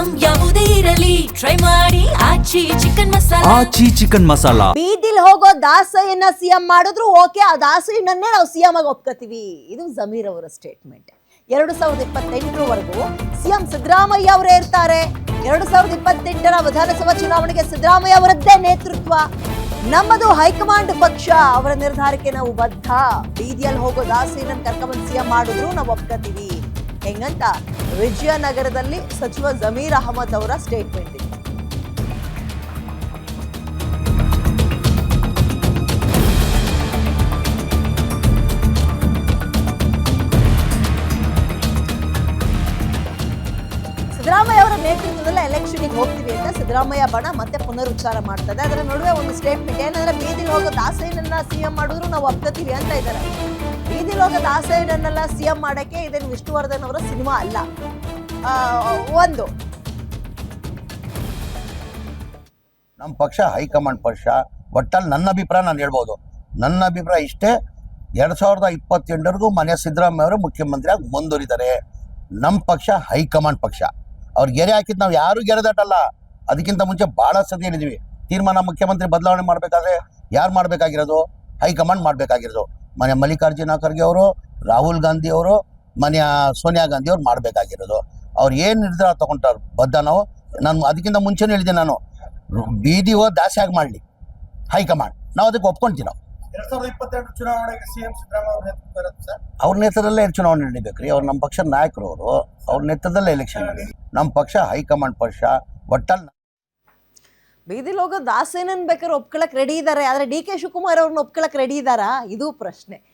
Item ಯಾವುದೇ ಇರಲಿ try ಮಾಡಿ ಆಚಿ ಚಿಕನ್ ಮಸಾಲಾ. ಆಚಿ ಚಿಕನ್ ಮಸಾಲಾ. ಬೀದಿಲ್ ಹೋಗೋ ದಾಸಯ್ಯನ ಸಿಎಂ ಮಾಡಿದ್ರು ಓಕೆ, ಆ ದಾಸಯ್ಯನನ್ನೇ ನಾವು ಸಿಎಂ ಆಗಿ ಒಪ್ಕೋತೀವಿ. ಇದು ಜಮೀರ್ ಅವರ ಸ್ಟೇಟ್ಮೆಂಟ್. 2028ರವರೆಗೂ ಸಿಎಂ ಸಿದ್ದರಾಮಯ್ಯ ಅವರೇ ಇರ್ತಾರೆ. 2028ರ ವಿಧಾನಸಭಾ ಚುನಾವಣೆಗೆ ಸಿದ್ದರಾಮಯ್ಯ ಅವರದ್ದೇ ನೇತೃತ್ವ. ನಮ್ಮದು ಹೈಕಮಾಂಡ್ ಪಕ್ಷ, ಅವರ ನಿರ್ಧಾರಕ್ಕೆ ನಾವು ಬದ್ಧ. ಬೀದಿಯಲ್ಲಿ ಹೋಗೋ ದಾಸಯ್ಯನ ಕರ್ಕೊಂಡ್ಬಂದು ಸಿಎಂ ಮಾಡಿದ್ರು ನಾವು ಒಪ್ಕೋತೀವಿ ಹೆಂಗಂತ ವಿಜಯನಗರದಲ್ಲಿ ಸಚಿವ ಜಮೀರ್ ಅಹಮದ್ ಅವರ ಸ್ಟೇಟ್ಮೆಂಟ್ ಇದೆ. ಸಿದ್ದರಾಮಯ್ಯ ಅವರ ನೇತೃತ್ವದಲ್ಲಿ ಎಲೆಕ್ಷನ್ಗೆ ಹೋಗ್ತೀವಿ ಅಂತ ಸಿದ್ದರಾಮಯ್ಯ ಬಣ ಮತ್ತೆ ಪುನರುಚ್ಚಾರ ಮಾಡ್ತದೆ. ಅದರ ನಡುವೆ ಒಂದು ಸ್ಟೇಟ್ಮೆಂಟ್ ಏನಂದ್ರೆ ಬೀದಿಲ್ ಹೋಗೋ ದಾಸಯ್ಯನನ್ನ ಸಿಎಂ ಮಾಡಿದ್ರು ನಾವು ಒಪ್ಕೋತೀವಿ ಅಂತ ಇದ್ದಾರೆ. ಬೀದಿಲ್ ಹೋಗೋ ದಾಸಯ್ಯನನ್ನೆಲ್ಲ ಸಿಎಂ ಮಾಡಕ್ಕೆ ಇದೇನು ವಿಷ್ಣುವರ್ಧನ್ ಅವರ ಸಿನಿಮಾ ಅಲ್ಲ. ಒಂದು ನಮ್ಮ ಪಕ್ಷ ಹೈಕಮಾಂಡ್ ಪಕ್ಷ. ಒಟ್ಟಲ್ಲಿ ನನ್ನ ಅಭಿಪ್ರಾಯ ನಾನು ಹೇಳ್ಬೋದು. ನನ್ನ ಅಭಿಪ್ರಾಯ ಇಷ್ಟೇ, 2028ವರೆಗೂ ಮನೆ ಸಿದ್ದರಾಮಯ್ಯ ಅವರು ಮುಖ್ಯಮಂತ್ರಿಯಾಗಿ ಮುಂದುವರಿತಾರೆ. ನಮ್ಮ ಪಕ್ಷ ಹೈಕಮಾಂಡ್ ಪಕ್ಷ. ಅವ್ರು ಗೆರೆ ಹಾಕಿದ್ದು ನಾವು ಯಾರು ಗೆರೆದಾಟಲ್ಲ. ಅದಕ್ಕಿಂತ ಮುಂಚೆ ಭಾಳ ಸತಿ ಹೇಳಿದ್ವಿ, ತೀರ್ಮಾನ ಮುಖ್ಯಮಂತ್ರಿ ಬದಲಾವಣೆ ಮಾಡಬೇಕಾದ್ರೆ ಯಾರು ಮಾಡಬೇಕಾಗಿರೋದು? ಹೈಕಮಾಂಡ್ ಮಾಡಬೇಕಾಗಿರೋದು. ಮನೆ ಮಲ್ಲಿಕಾರ್ಜುನ ಖರ್ಗೆ ಅವರು, ರಾಹುಲ್ ಗಾಂಧಿ ಅವರು, ಮನೆಯ ಸೋನಿಯಾ ಗಾಂಧಿ ಅವ್ರು ಮಾಡಬೇಕಾಗಿರೋದು. ಅವ್ರು ಏನು ನಿರ್ಧಾರ ತಗೊಂತಾರೆ ಬದ್ಧ ನಾವು. ನಾನು ಅದಕ್ಕಿಂತ ಮುಂಚೆನೇ ಹೇಳಿದೆ, ನಾನು ಬೀದಿ ಹೋಗಿ ದಾಸಿಯಾಗಿ ಮಾಡಲಿ ಹೈಕಮಾಂಡ್, ನಾವು ಅದಕ್ಕೆ ಒಪ್ಕೊಂತೀವಿ. ನಾವು 2022 ಚುನಾವಣೆಗೆ ಸಿಎಂ ಸಿದ್ದರಾಮಯ್ಯ ಅವರ ನೇತೃತ್ವ ಇರುತ್ತೆ ಸರ್. ಅವ್ರ ನೇತೃತ್ವದಲ್ಲೇ ಚುನಾವಣೆ ನಡೀಬೇಕ್ರಿ. ಅವ್ರು ನಮ್ಮ ಪಕ್ಷದ ನಾಯಕರು, ಅವ್ರ ನೇತೃತ್ವದಲ್ಲೇ ಎಲೆಕ್ಷನ್ ನಡೀಲಿ. ನಮ್ಮ ಪಕ್ಷ ಹೈಕಮಾಂಡ್ ಪಕ್ಷ. ಒಟ್ಟಲ್ಲಿ ಬೀದಿಲ್ ಹೋಗೋ ದಾಸಯ್ಯನನ್ ಬೇಕಾದ್ರೆ ಒಪ್ಕೊಳಕ್ ರೆಡಿ ಇದ್ದಾರೆ, ಆದ್ರೆ ಡಿ ಕೆ ಶಿವಕುಮಾರ್ ಅವ್ರನ್ನ ಒಪ್ಕೊಳಕ್ ರೆಡಿ ಇದ್ದಾರಾ? ಇದು ಪ್ರಶ್ನೆ.